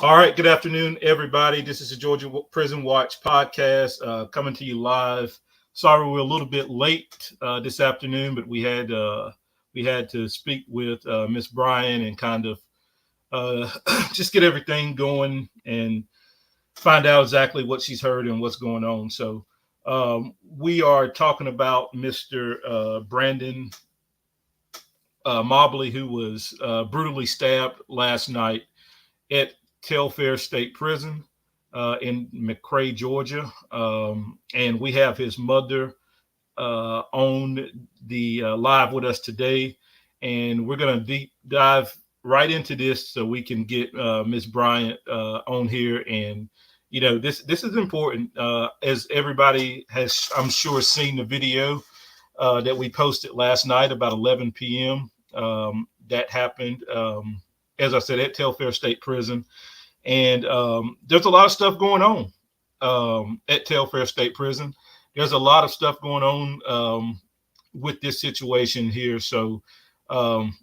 All right. Good afternoon, everybody. This is the Georgia Prison Watch podcast coming to you live. Sorry, we're a little bit late this afternoon, but we had to speak with Miss Bryan and kind of just get everything going and find out exactly what she's heard and what's going on. So we are talking about Mr. Brandon Mobley, who was brutally stabbed last night at Telfair State Prison in McRae, Georgia. And we have his mother on the live with us today. And we're going to deep dive right into this so we can get Ms. Bryant on here. And, you know, this is important. As everybody has, I'm sure, seen the video that we posted last night about 11 p.m. That happened, as I said, at Telfair State Prison. And there's a lot of stuff going on at Telfair State Prison. There's a lot of stuff going on with this situation here. So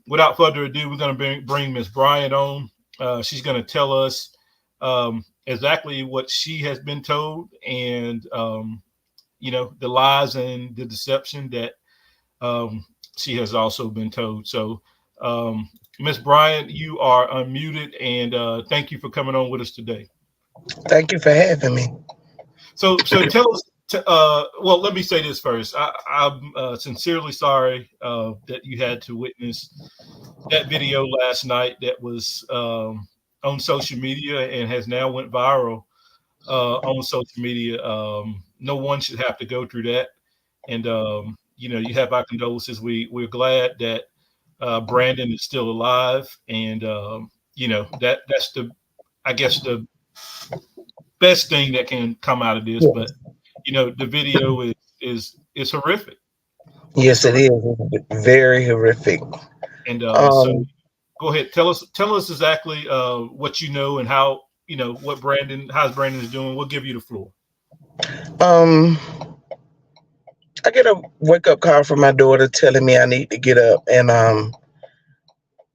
without further ado, we're going to bring Ms. Bryant on. She's going to tell us exactly what she has been told and, you know, the lies and the deception that she has also been told. So, Ms. Bryant, you are unmuted, and thank you for coming on with us today. Thank you for having me. So tell us. Well, let me say this first. I'm sincerely sorry that you had to witness that video last night that was on social media and has now went viral on social media. No one should have to go through that, and you know, you have our condolences. We're glad that Brandon is still alive, and you know, that's I guess the best thing that can come out of this. Yes. But you know, the video is horrific. Yes, it is. It's very horrific. And so Um, go ahead, tell us exactly what you know and how, you know, how's Brandon is doing. We'll give you the floor. um, I get a wake up call from my daughter telling me I need to get up, and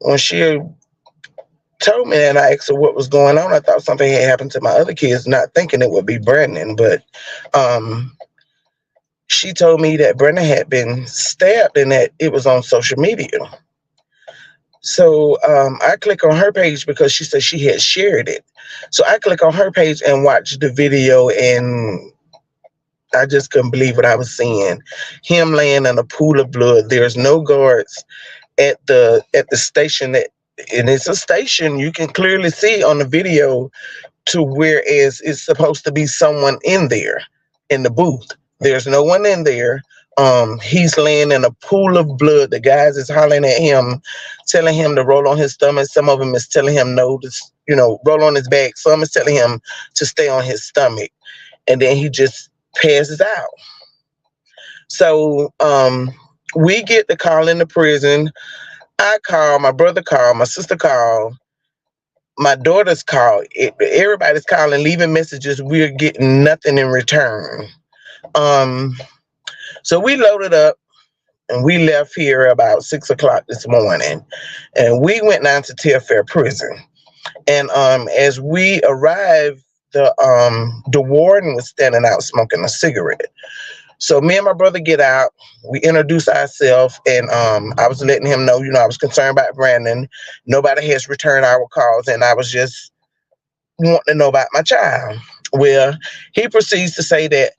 when she told me that, I asked her what was going on. I thought something had happened to my other kids, not thinking it would be Brandon, but um, she told me that Brandon had been stabbed and that it was on social media. So I click on her page because she said she had shared it. So I click on her page and watch the video, and I just couldn't believe what I was seeing. Him laying in a pool of blood. There's no guards at the station that, and it's a station you can clearly see on the video, to whereas it's supposed to be someone in there in the booth. There's no one in there. He's laying in a pool of blood. The guys is hollering at him, telling him to roll on his stomach. Some of them is telling him no, to, roll on his back. Some is telling him to stay on his stomach. And then he just passes out. So we get the call in the prison. I call, my brother called, my sister called, my daughter's called. Everybody's calling, leaving messages. We're getting nothing in return. So we loaded up and we left here about 6 o'clock this morning, and we went down to Telfair Prison. And as we arrived, the warden was standing out smoking a cigarette. So me and my brother get out. We introduce ourselves, and I was letting him know, I was concerned about Brandon. Nobody has returned our calls, and I was just wanting to know about my child. Well, he proceeds to say that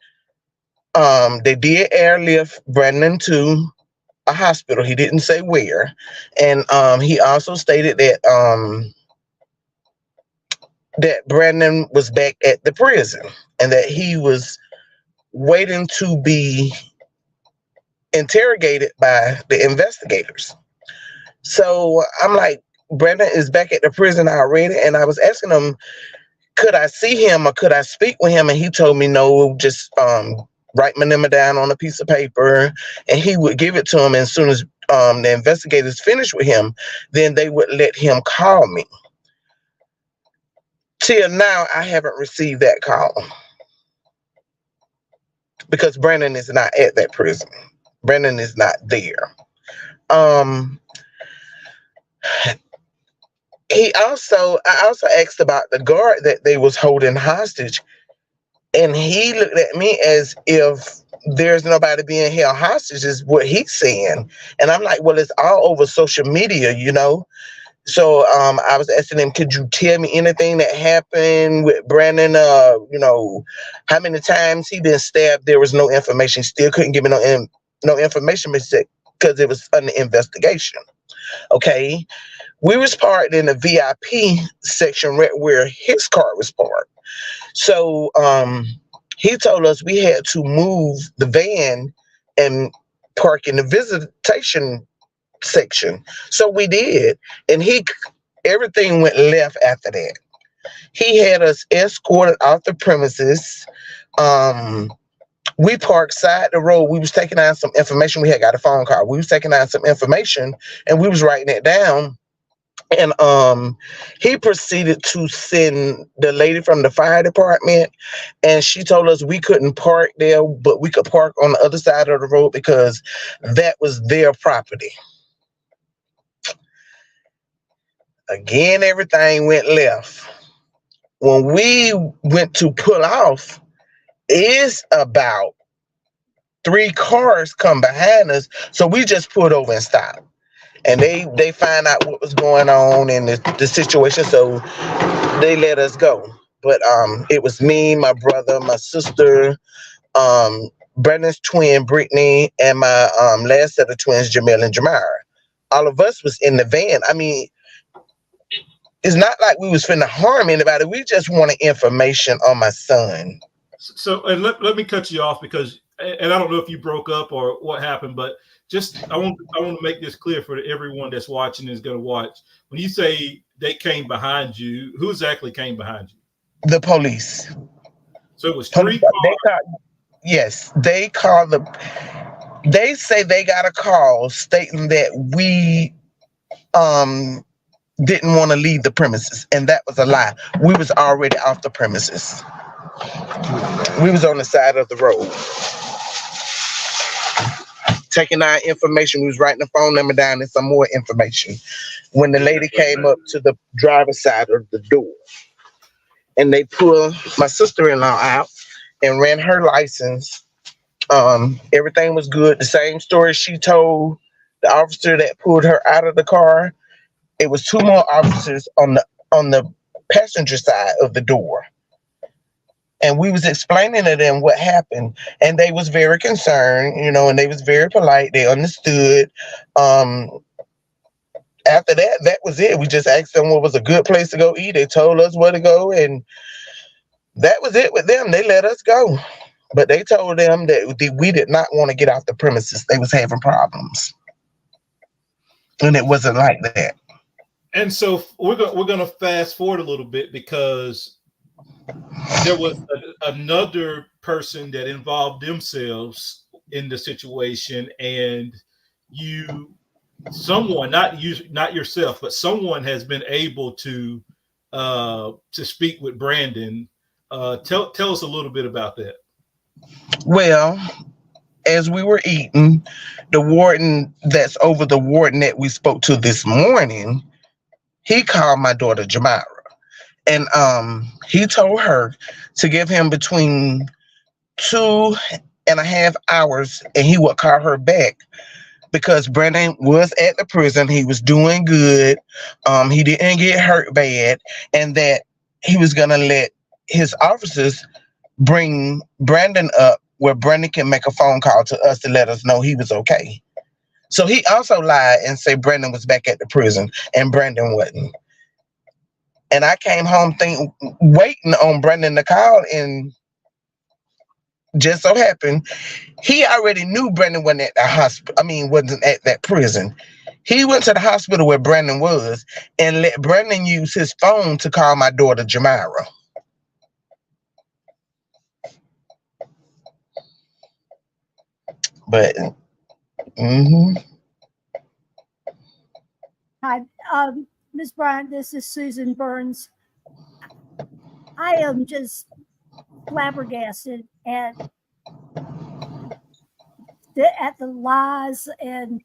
they did airlift Brandon to a hospital. He didn't say where, and he also stated that Brandon was back at the prison and that he was waiting to be interrogated by the investigators. So I'm like, Brandon is back at the prison already, and I was asking him, could I see him or could I speak with him? And he told me no, just write my number down on a piece of paper, and he would give it to him. And as soon as the investigators finished with him, then they would let him call me. Till now, I haven't received that call because Brandon is not at that prison. Brandon is not there. I also asked about the guard that they was holding hostage, and he looked at me as if there's nobody being held hostage, is what he's saying. And I'm like, well, it's all over social media, you know. So I was asking him, could you tell me anything that happened with Brandon? You know, how many times he been stabbed? There was no information. Still couldn't give me no information because it was under investigation. Okay, we was parked in the VIP section right where his car was parked. So he told us we had to move the van and park in the visitation section. So we did. And everything went left after that. He had us escorted off the premises. We parked side the road. We was taking out some information. We had got a phone call. We was taking out some information and we was writing it down. And he proceeded to send the lady from the fire department, and she told us we couldn't park there, but we could park on the other side of the road because that was their property. Again, everything went left. When we went to pull off, it's about 3 cars come behind us, so we just pulled over and stopped. And they find out what was going on in the situation, so they let us go. But it was me, my brother, my sister, Brandon's twin Brittany, and my last set of twins, Jamel and Jamara. All of us was in the van. I mean, it's not like we was finna harm anybody. We just wanted information on my son. So, and let me cut you off because, and I don't know if you broke up or what happened, but just I want to make this clear for everyone that's watching is going to watch. When you say they came behind you, who exactly came behind you? The police. So it was 3 cars. Yes, they say they got a call stating that we didn't want to leave the premises, and that was a lie. We was already off the premises. We was on the side of the road taking our information. We was writing the phone number down and some more information when the lady came up to the driver's side of the door, and they pulled my sister-in-law out and ran her license. Everything was good. The same story she told the officer that pulled her out of the car. It was 2 more officers on the passenger side of the door. And we was explaining to them what happened. And they was very concerned, you know, and they was very polite. They understood. After that was it. We just asked them what was a good place to go eat. They told us where to go, and that was it with them. They let us go. But they told them that we did not want to get off the premises. They was having problems. And it wasn't like that. And so we're going to fast forward a little bit because there was another person that involved themselves in the situation, and someone, not yourself, but someone has been able to speak with Brandon. Tell us a little bit about that. Well, as we were eating, the warden that's over the warden that we spoke to this morning, he called my daughter Jamira, and he told her to give him between 2.5 hours, and he would call her back because Brandon was at the prison. He was doing good. He didn't get hurt bad, and that he was gonna let his officers bring Brandon up where Brandon can make a phone call to us to let us know he was okay. So he also lied and said Brandon was back at the prison, and Brandon wasn't. And I came home waiting on Brandon to call, and just so happened he already knew Brandon wasn't at the hospital. I mean, wasn't at that prison. He went to the hospital where Brandon was and let Brandon use his phone to call my daughter Jamira. But Hi, Ms. Bryant, this is Susan Burns. I am just flabbergasted at the lies and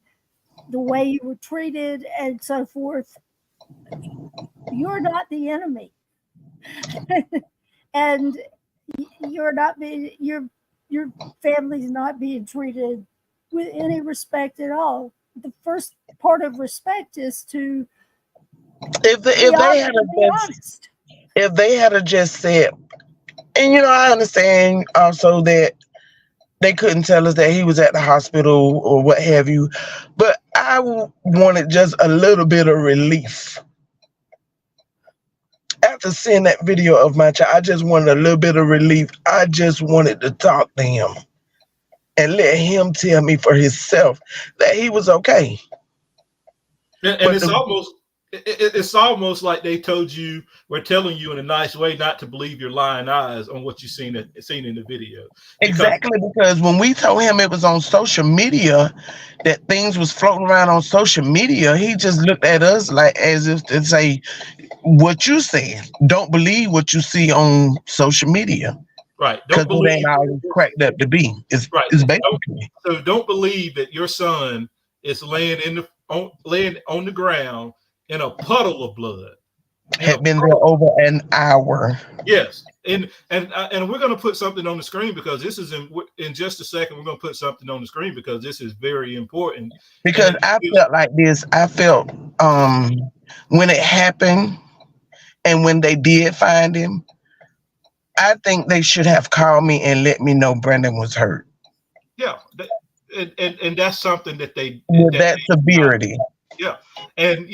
the way you were treated and so forth. you're not the enemy. And you're not being, your family's not being treated with any respect at all. The first part of respect is to If they had just said, and I understand also that they couldn't tell us that he was at the hospital or what have you, but I wanted just a little bit of relief. After seeing that video of my child, I just wanted a little bit of relief. I just wanted to talk to him and let him tell me for himself that he was okay. And it's almost like they told you, we're telling you in a nice way not to believe your lying eyes on what you've seen in the video. Exactly, because when we told him it was on social media, that things was floating around on social media, he just looked at us like as if to say, what you said, don't believe what you see on social media. Right. Because it ain't all it's cracked up to be. It's basically. Don't believe that your son is laying on the ground in a puddle of blood. Had been there over an hour. Yes. And we're going to put something on the screen because this is in just a second. We're going to put something on the screen because this is very important. Because I felt like this. I felt when it happened and when they did find him, I think they should have called me and let me know Brandon was hurt. Yeah. And that's something that they with that severity. Yeah. And,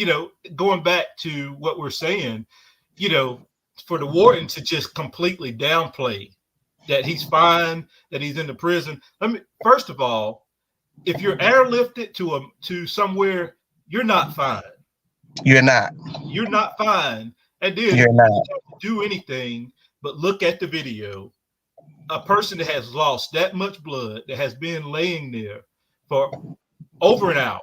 going back to what we're saying, for the warden to just completely downplay that he's fine, that he's in the prison. First of all, if you're airlifted to somewhere, you're not fine. You're not. You're not fine. And then you're not do anything but look at the video. A person that has lost that much blood, that has been laying there for over an hour.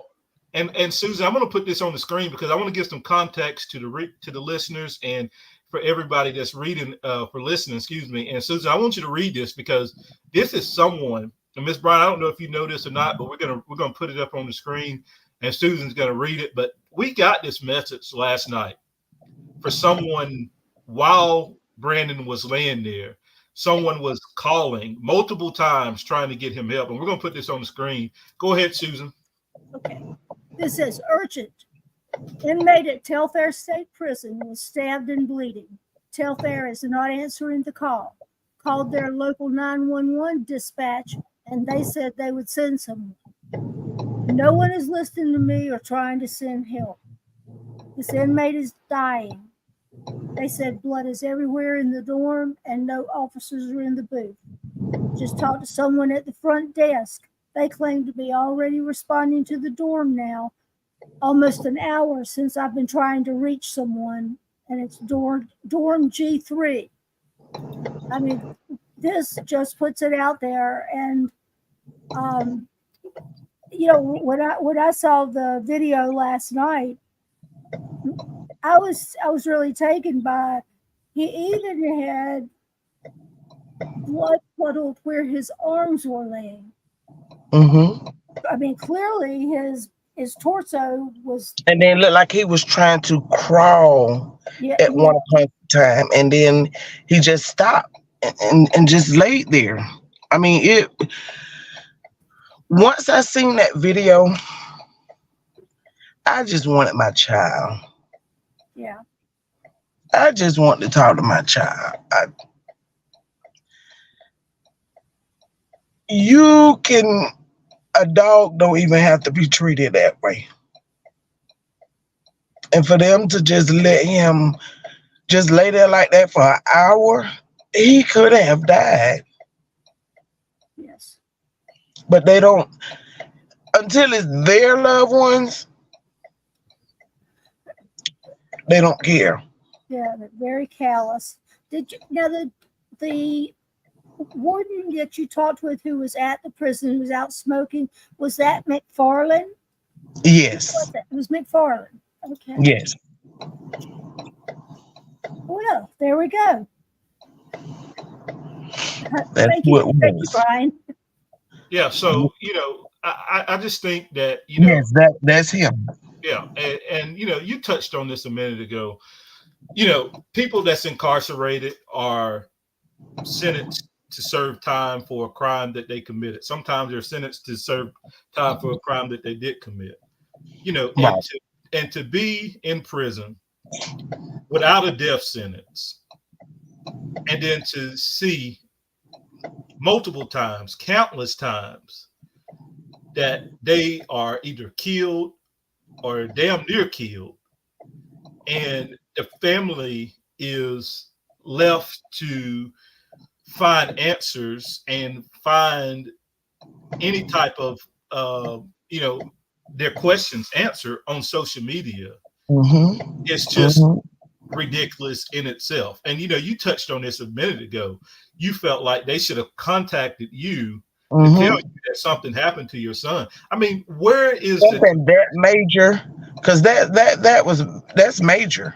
And Susan, I'm going to put this on the screen because I want to give some context to the listeners and for everybody that's listening, excuse me. And Susan, I want you to read this because this is someone, and Miss Bryan, I don't know if you know this or not, but we're gonna put it up on the screen and Susan's gonna read it. But we got this message last night for someone while Brandon was laying there. Someone was calling multiple times trying to get him help. And we're going to put this on the screen. Go ahead, Susan. Okay. This is urgent. Inmate at Telfair State Prison was stabbed and bleeding. Telfair is not answering the call. Called their local 911 dispatch, and they said they would send someone. No one is listening to me or trying to send help. This inmate is dying. They said blood is everywhere in the dorm and no officers are in the booth. Just talked to someone at the front desk. They claim to be already responding to the dorm now. Almost an hour since I've been trying to reach someone, and it's dorm G3. I mean, this just puts it out there. And when I saw the video last night, I was really taken by. He even had blood puddled where his arms were laying. Mm-hmm. I mean, clearly his torso was. And then looked like he was trying to crawl at one point in time, and then he just stopped and just laid there. I mean, once I seen that video, I just wanted my child. Yeah. I just want to talk to my child. A dog don't even have to be treated that way. And for them to just let him just lay there like that for an hour, he could have died. Yes. But they don't, until it's their loved ones, they don't care. Yeah, they're very callous. Did you now the warden that you talked with who was at the prison, who was out smoking, was that McFarlane? Yes. It was McFarlane. Okay. Yes. Well, there we go. Thank you, Brian. Yeah, so I just think that yes, that's him. Yeah, and you touched on this a minute ago. people that's incarcerated are sentenced to serve time for a crime that they committed. Sometimes they're sentenced to serve time for a crime that they did commit. Right. And to be in prison without a death sentence, and then to see multiple times, countless times, that they are either killed or damn near killed, and the family is left to find answers and find any type of their questions answered on social media. It's just ridiculous in itself. And you touched on this a minute ago. You felt like they should have contacted you to tell you that something happened to your son. I mean, where is that major? Because that's major.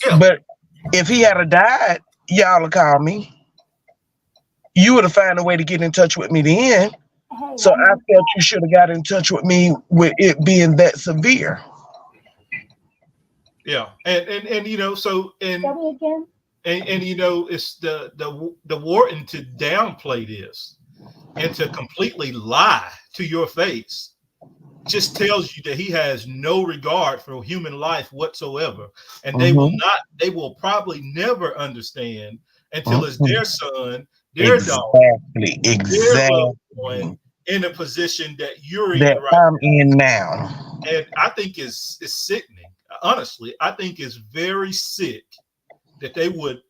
Yeah. But if he had died, y'all would call me. You would have found a way to get in touch with me then. So I felt you should have got in touch with me with it being that severe. Yeah, and so and it's the warden to downplay this and to completely lie to your face just tells you that he has no regard for human life whatsoever, and they will probably never understand until it's their son, their daughter, their loved one in a position that you're in right I'm in now. And I think it's sickening. Honestly, I think it's very sick that they would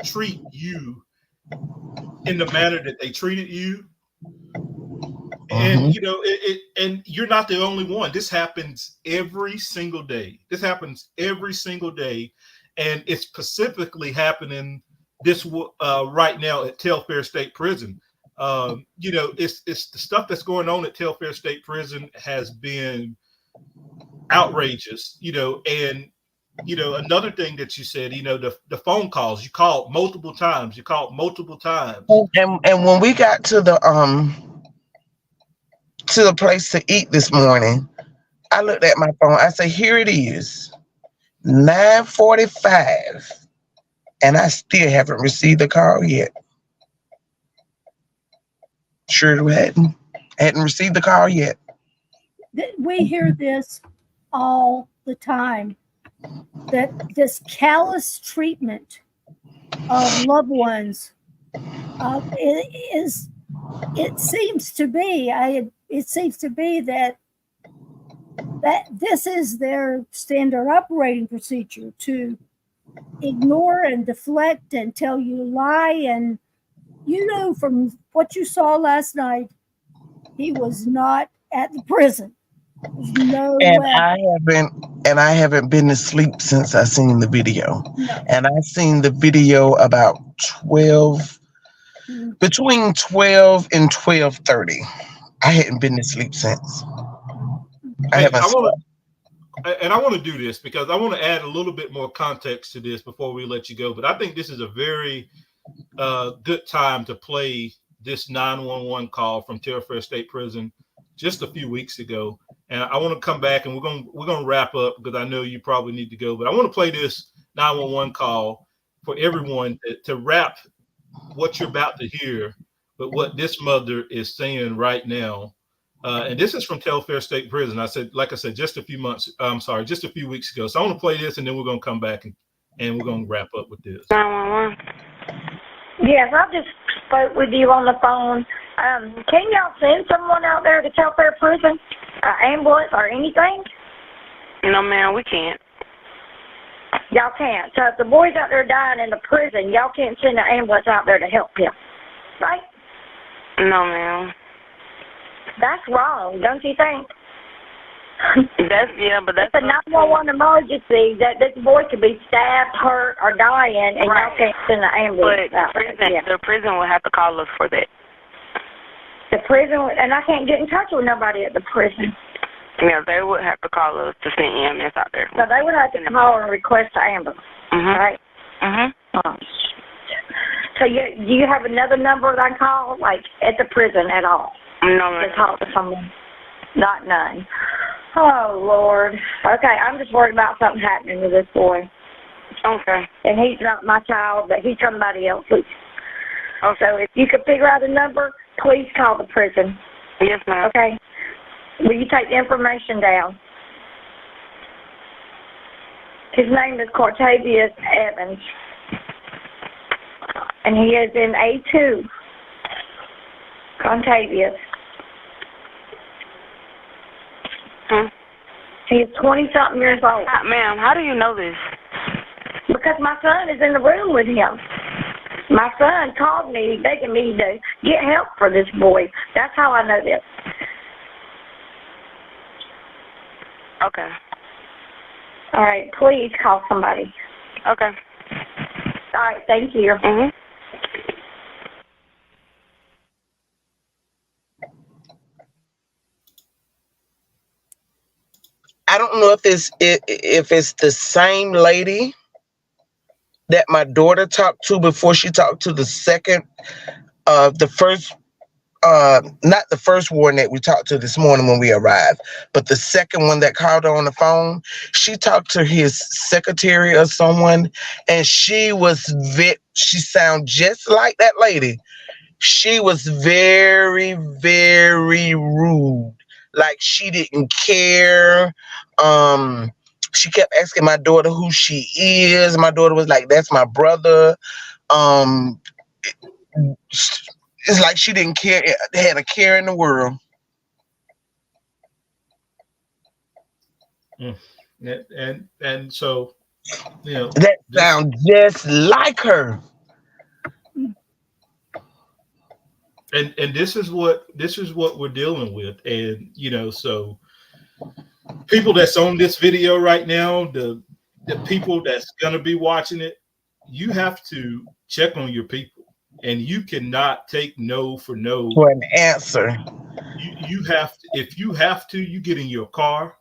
treat you in the manner that they treated you. And and you're not the only one. This happens every single day. And it's specifically happening this right now at Telfair State Prison. It's the stuff that's going on at Telfair State Prison has been outrageous, and another thing that you said, the phone calls, you called multiple times. And when we got to the place to eat this morning, I looked at my phone. I said, here it is, 9:45, and I still haven't received the call yet. Sure hadn't received the call yet. We hear this all the time, that this callous treatment of loved ones it seems to be that this is their standard operating procedure, to ignore and deflect and tell you a lie. And from what you saw last night, he was not at the prison. No way. I haven't been to sleep since I seen the video. No. And I seen the video about 12, between 12 and 12:30. I hadn't been to sleep since. I want to do this because I want to add a little bit more context to this before we let you go. But I think this is a very good time to play this 911 call from Telfair State Prison just a few weeks ago. And I want to come back and we're going to wrap up because I know you probably need to go. But I want to play this 911 call for everyone to wrap what you're about to hear, but what this mother is saying right now. And this is from Telfair State Prison. Like I said, just a few weeks ago. So I want to play this and then we're going to come back and we're going to wrap up with this. 911. Yes, I just spoke with you on the phone. Can y'all send someone out there to Telfair Prison? Ambulance or anything? No, ma'am, we can't. Y'all can't. So if the boy's out there dying in the prison, y'all can't send an ambulance out there to help him, right? No, ma'am. That's wrong, don't you think? But that's it's a 911 emergency. That this boy could be stabbed, hurt, or dying, and y'all can't send an ambulance out there. The prison will have to call us for that. The prison, and I can't get in touch with nobody at the prison. Yeah, they would have to call us to send EMS out there. So they would have to call and request an ambulance, right? So do you have another number that I call, like at the prison at all? No, to talk to someone? Not none. Oh, Lord. Okay, I'm just worried about something happening to this boy. Okay. And he's not my child, but he's somebody else's. Okay. So if you could figure out a number, please call the prison. Yes, ma'am. Okay? Will you take the information down? His name is Cortavius Evans. And he is in A2. Contavious. He is 20-something years old. Ma'am, how do you know this? Because my son is in the room with him. My son called me begging me to get help for this boy. That's how I know this. Okay. All right, please call somebody. Okay. All right, thank you. Mhm. I don't know if it's the same lady that my daughter talked to before she talked to the second, the first, not the first warden that we talked to this morning when we arrived, but the second one that called her on the phone. She talked to his secretary or someone, and she sounded just like that lady. She was very, very rude. Like she didn't care. She kept asking my daughter who she is. My daughter was like, "That's my brother." It's like she didn't care, had a care in the world. And so, you know, That sounds just like her. And this is what we're dealing with. And you know, so people that's on this video right now, the people that's gonna be watching it, you have to check on your people, and you cannot take no for no For an answer. You have to, if you have to, you get in your car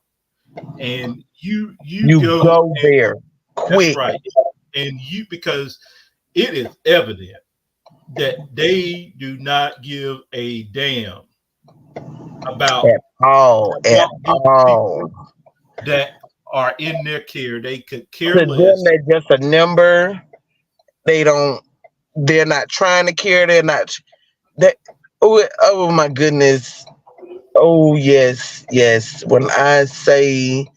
and you go there quick. That's right. And because it is evident that they do not give a damn about at all that are in their care. They could care to less. them, they're just a number. They're not trying to care. They're not that. Oh my goodness. Oh yes. When I say,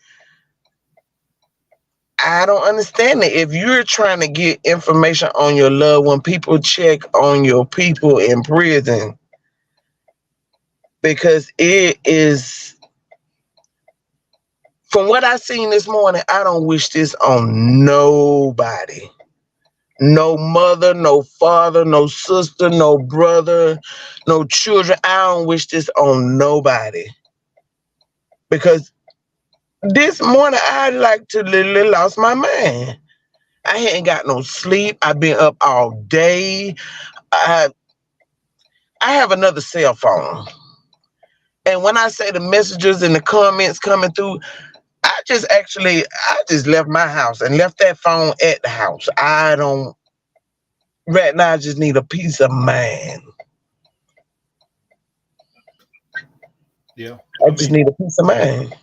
I don't understand it. If you're trying to get information on your loved one, people check on your people in prison, because it is, from what I seen this morning, I don't wish this on nobody. No mother, no father, no sister, no brother, no children. I don't wish this on nobody. Because this morning I like to literally lost my mind. I hadn't got no sleep. I've been up all day. I have another cell phone. And when I say the messages and the comments coming through, I just left my house and left that phone at the house. Right now I just need a peace of mind. Yeah. I just need a peace of mind.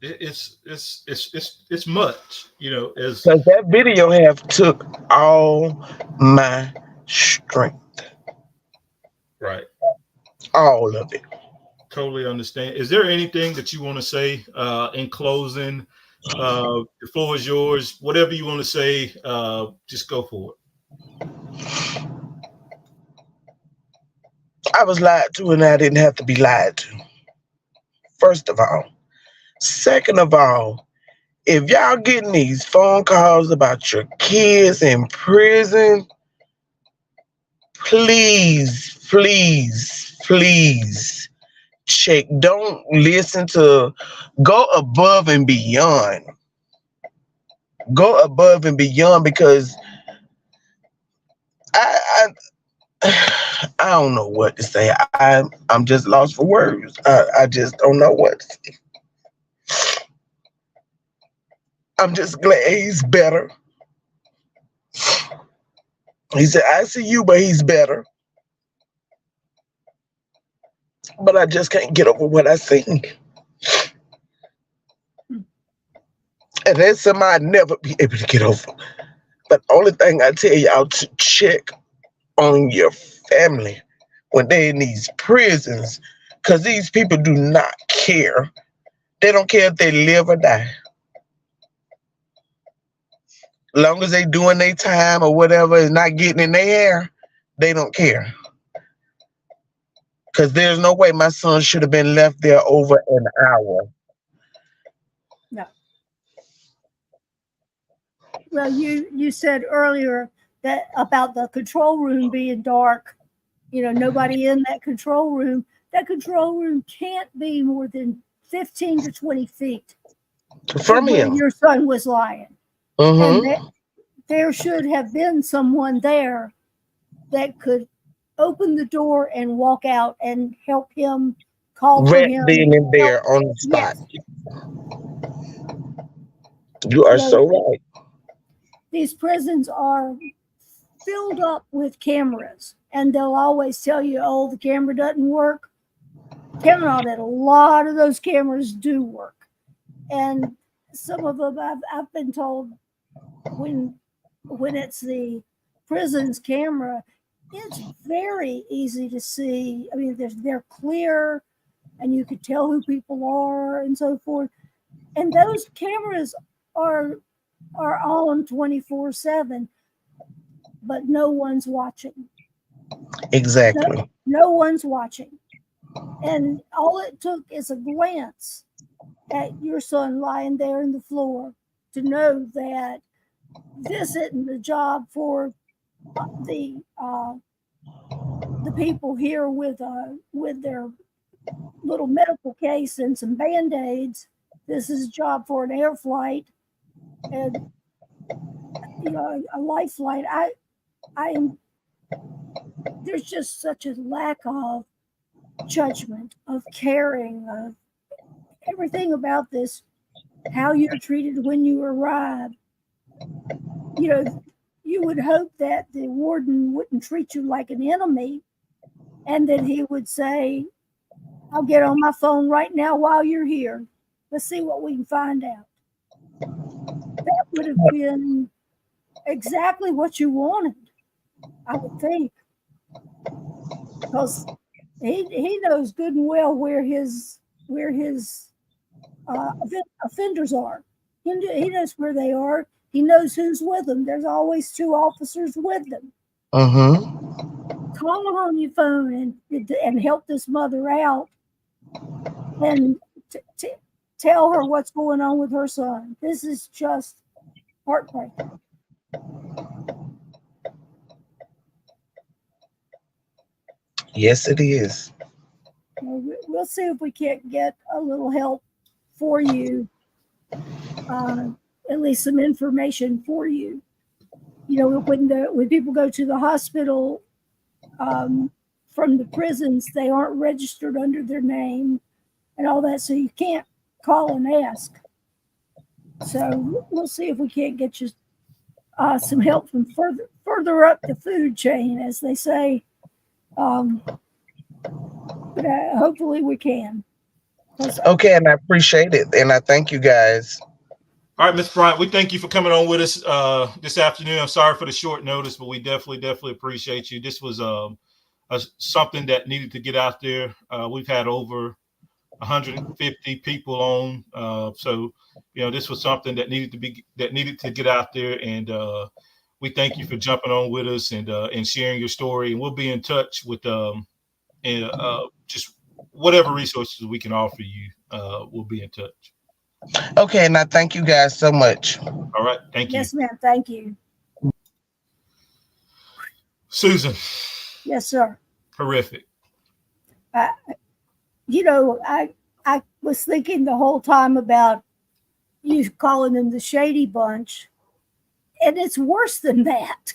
It's much, you know, as because that video have took all my strength. Right. All of it. Totally understand. Is there anything that you want to say in closing? The floor is yours. Whatever you want to say, just go for it. I was lied to, and I didn't have to be lied to. First of all. Second of all, if y'all getting these phone calls about your kids in prison, please check. Don't listen to, go above and beyond. Go above and beyond, because I don't know what to say. I'm just lost for words. I just don't know what to say. I'm just glad he's better. He said, I see you, but he's better. But I just can't get over what I seen. And that's something I'd never be able to get over. But only thing I tell y'all to check on your family when they're in these prisons, because these people do not care. They don't care if they live or die. Long as they doing their time or whatever is not getting in their hair, they don't care. Because there's no way my son should have been left there over an hour. No. Well, you said earlier that about the control room being dark, nobody in that control room. That control room can't be more than 15 to 20 feet From where him. your son was lying. Mm-hmm. And there should have been someone there that could open the door and walk out and help him, call for Rat him. being in there on the spot. Yes. You are so right. These prisons are filled up with cameras, and they'll always tell you, oh, the camera doesn't work. Count on it. A lot of those cameras do work. And some of them, I've been told, when it's the prison's camera, it's very easy to see. I mean, they're clear, and you can tell who people are and so forth. And those cameras are on 24/7, but no one's watching. Exactly. No one's watching. And all it took is a glance at your son lying there on the floor to know that this isn't the job for the people here with their little medical case and some Band-Aids. This is a job for an air flight and a life flight. There's just such a lack of judgment, of caring, of everything about this, how you're treated when you arrive. You would hope that the warden wouldn't treat you like an enemy and that he would say, I'll get on my phone right now while you're here. Let's see what we can find out. That would have been exactly what you wanted, I would think. Because he knows good and well where his offenders are. He knows where they are. He knows who's with them. There's always 2 officers with them. Mm-hmm. Call her on your phone and help this mother out, and tell her what's going on with her son. This is just heartbreaking. Yes, it is. We'll see if we can't get a little help for you, at least some information for you. When people go to the hospital from the prisons, they aren't registered under their name and all that, so you can't call and ask. So we'll see if we can't get you some help from further up the food chain, as they say. But hopefully we can. Okay, and I appreciate it, and I thank you guys. All right, Ms. Bryant, we thank you for coming on with us this afternoon. I'm sorry for the short notice, but we definitely appreciate you. This was something that needed to get out there. We've had over 150 people on, so this was something that needed to get out there, and we thank you for jumping on with us and sharing your story. And we'll be in touch with just whatever resources we can offer you. We'll be in touch. Okay, and I thank you guys so much. All right, thank you. Yes, ma'am. Thank you. Susan. Yes, sir. Horrific. I was thinking the whole time about you calling them the Shady Bunch, and it's worse than that.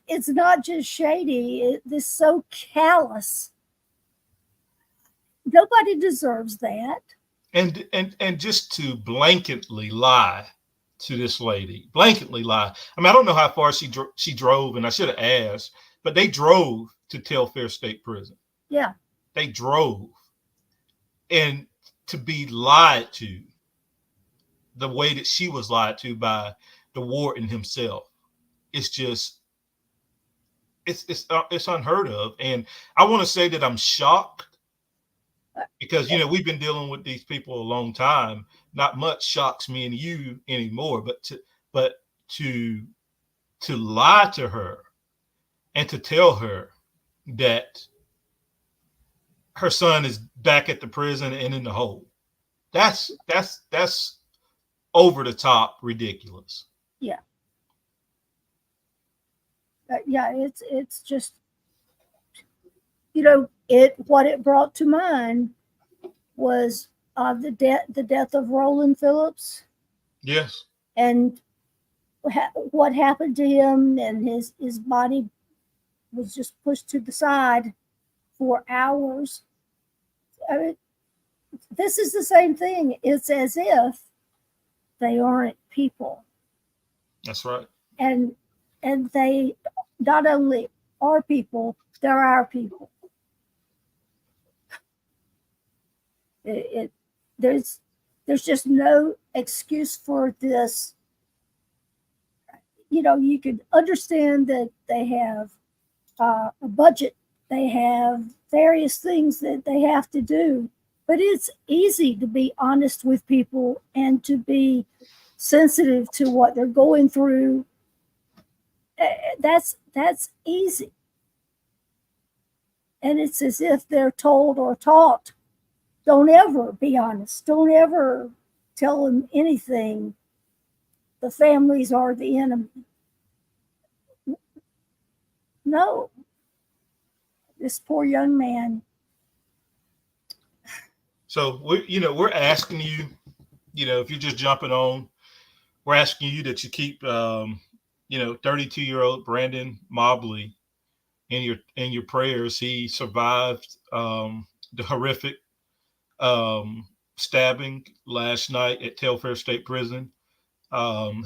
It's not just shady. It's so callous. Nobody deserves that. And just to blanketly lie to this lady, blanketly lie. I mean, I don't know how far she drove, and I should have asked, but they drove to Telfair State Prison. Yeah. They drove. And to be lied to, the way that she was lied to by the warden himself. It's just, it's unheard of. And I want to say that I'm shocked because, you know, we've been dealing with these people a long time. Not much shocks me and you anymore, but to lie to her and to tell her that her son is back at the prison and in the hole. That's over the top ridiculous. Yeah. Yeah, it's just, you know, what it brought to mind was the death of Roland Phillips. Yes. And what happened to him, and his body was just pushed to the side for hours. I mean, this is the same thing. It's as if they aren't people. That's right. And they not only are people, they're our people. There's just no excuse for this. You know, you could understand that they have a budget, they have various things that they have to do, but it's easy to be honest with people and to be sensitive to what they're going through. That's easy. And it's as if they're told or taught, don't ever be honest. Don't ever tell them anything. The families are the enemy. No. This poor young man. So we're asking you, you know, if you're just jumping on, we're asking you that you keep 32-year-old Brandon Mobley in your prayers. He survived the horrific stabbing last night at Telfair State Prison.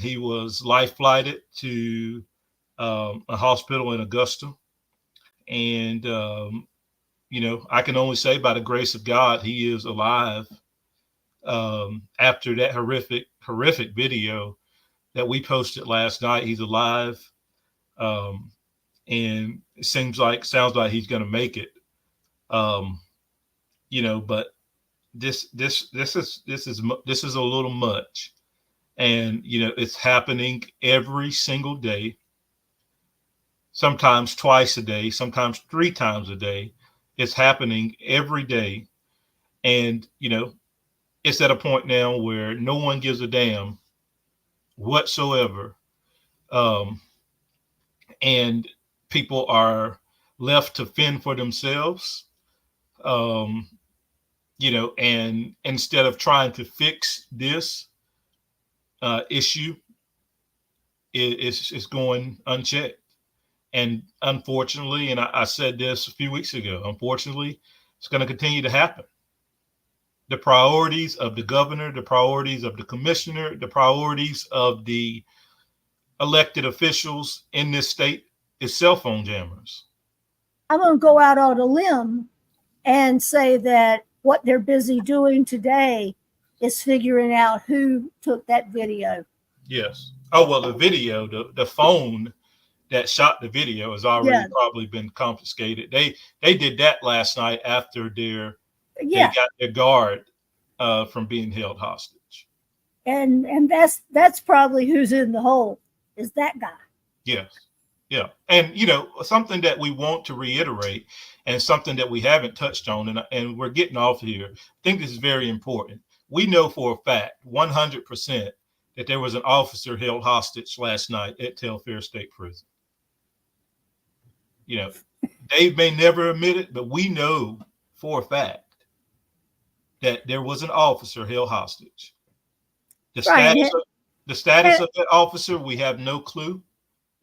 He was life flighted to a hospital in Augusta. And, I can only say by the grace of God, he is alive after that horrific video that we posted last night. He's alive. And it sounds like he's going to make it. But this is a little much. And, it's happening every single day, sometimes twice a day, sometimes 3 times a day. It's happening every day. And, it's at a point now where no one gives a damn whatsoever. And people are left to fend for themselves, and instead of trying to fix this issue, it's going unchecked. And unfortunately, and I said this a few weeks ago, unfortunately, it's going to continue to happen. The priorities of the governor, the priorities of the commissioner, the priorities of the elected officials in this state is cell phone jammers. I'm going to go out on a limb and say that what they're busy doing today is figuring out who took that video. Yes. Oh, well, the video, the phone that shot the video has already probably been confiscated. They did that last night after they got their guard from being held hostage. And that's probably who's in the hole, is that guy. Yes. Yeah. And, something that we want to reiterate and something that we haven't touched on, and we're getting off here. I think this is very important. We know for a fact, 100%, that there was an officer held hostage last night at Telfair State Prison. They may never admit it, but we know for a fact that there was an officer held hostage. The status of that officer, we have no clue.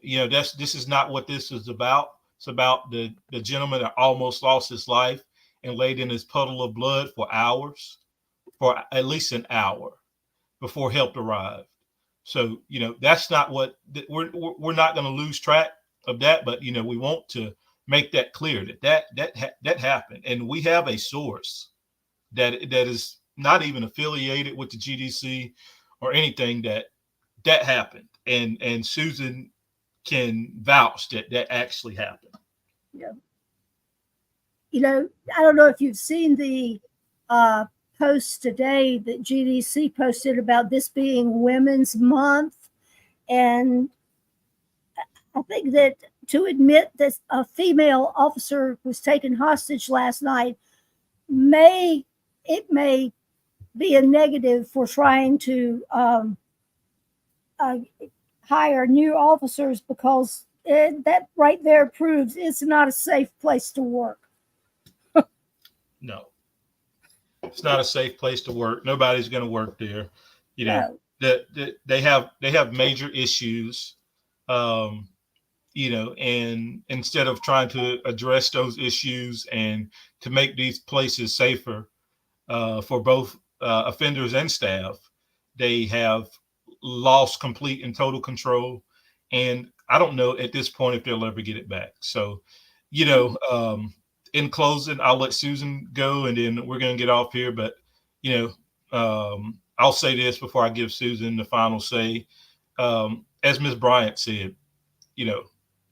This is not what this is about. It's about the gentleman that almost lost his life and laid in his puddle of blood for hours, for at least an hour before help arrived. So, that's not what we're not going to lose track of that, but we want to make that clear that happened, and we have a source that is not even affiliated with the GDC or anything that happened. And Susan can vouch that actually happened. Yeah. You know, I don't know if you've seen the post today that GDC posted about this being Women's Month. And I think that to admit that a female officer was taken hostage last night may be a negative for trying to hire new officers, because that right there proves it's not a safe place to work. No, it's not a safe place to work. Nobody's going to work there. You know, they have major issues. You know, and instead of trying to address those issues and to make these places safer for both offenders and staff, they have lost complete and total control. And I don't know at this point if they'll ever get it back. So, you know, in closing, I'll let Susan go and then we're going to get off here. But, you know, I'll say this before I give Susan the final say. As Ms. Bryant said, you know,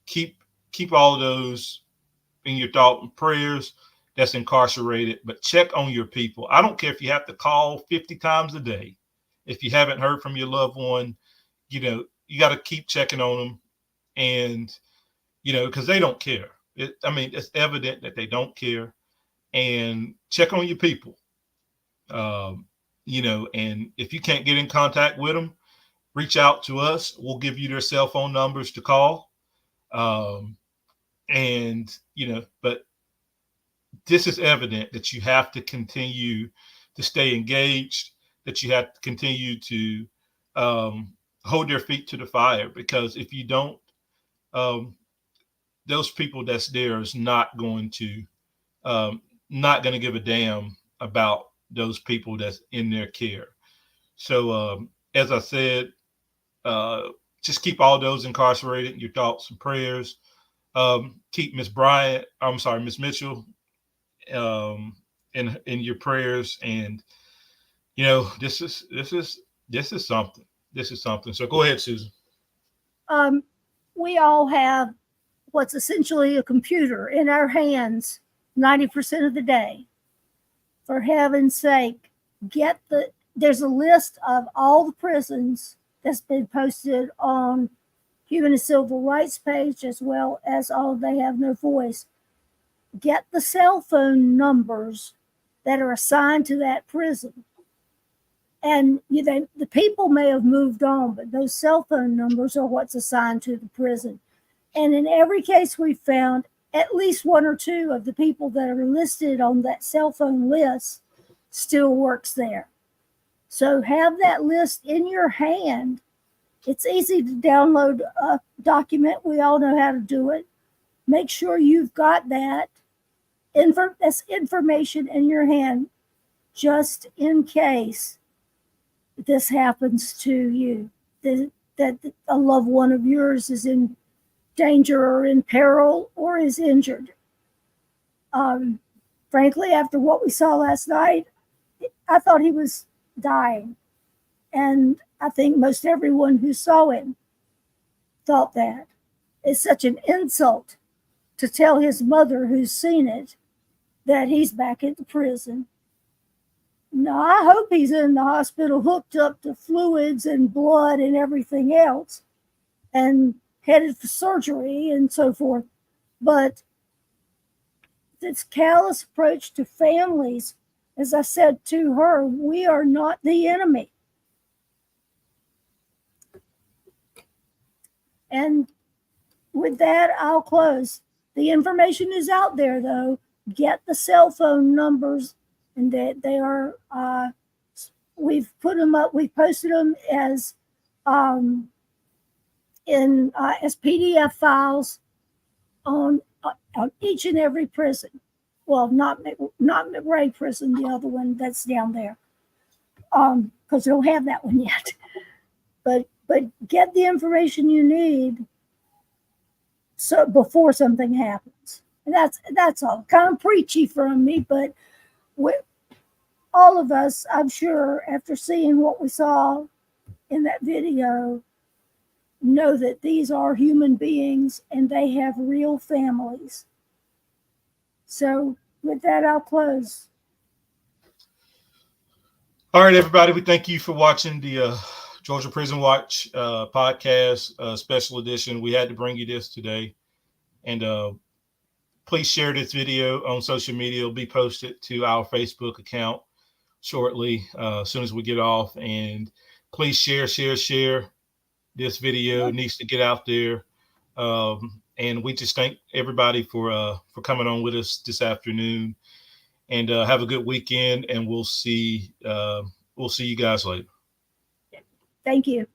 keep all of those in your thought and prayers that's incarcerated, but check on your people. I don't care if you have to call 50 times a day. If you haven't heard from your loved one, you know, you got to keep checking on them. And, you know, because they don't care. It's evident that they don't care. And check on your people. You know, and if you can't get in contact with them, reach out to us. We'll give you their cell phone numbers to call. And, you know, but this is evident that you have to continue to stay engaged, that you have to continue to hold their feet to the fire, because if you don't, those people that's there is not going to give a damn about those people that's in their care. So as I said, just keep all those incarcerated in your thoughts and prayers. Keep Miss Mitchell in your prayers. And, you know, this is something. This is something. So go ahead, Susan. We all have what's essentially a computer in our hands 90% of the day. For heaven's sake, there's a list of all the prisons that's been posted on Human and Civil Rights page, as well as all They Have No Voice. Get the cell phone numbers that are assigned to that prison. And the people may have moved on, but those cell phone numbers are what's assigned to the prison. And in every case we found, at least one or two of the people that are listed on that cell phone list still works there. So have that list in your hand. It's easy to download a document. We all know how to do it. Make sure you've got that that's information in your hand, just in case this happens to you, that a loved one of yours is in danger or in peril or is injured. Frankly, after what we saw last night, I thought he was dying. And I think most everyone who saw him thought that. It's such an insult to tell his mother, who's seen it, that he's back at the prison. No, I hope he's in the hospital hooked up to fluids and blood and everything else and headed for surgery and so forth. But this callous approach to families, as I said to her, we are not the enemy. And with that, I'll close. The information is out there, though. Get the cell phone numbers, and they are. We've put them up. We posted them as PDF files on each and every prison. Well, not McRae prison, the other one that's down there, because they don't have that one yet. But get the information you need so before something happens. And that's all. Kind of preachy from me, but all of us, I'm sure, after seeing what we saw in that video know that these are human beings and they have real families. So with that, I'll close. All right, everybody. We thank you for watching the Georgia Prison Watch podcast special edition. We had to bring you this today. And please share this video on social media. It'll be posted to our Facebook account shortly, as soon as we get off. And please share this video. It needs to get out there. And we just thank everybody for coming on with us this afternoon. And have a good weekend, and we'll see you guys later. Thank you.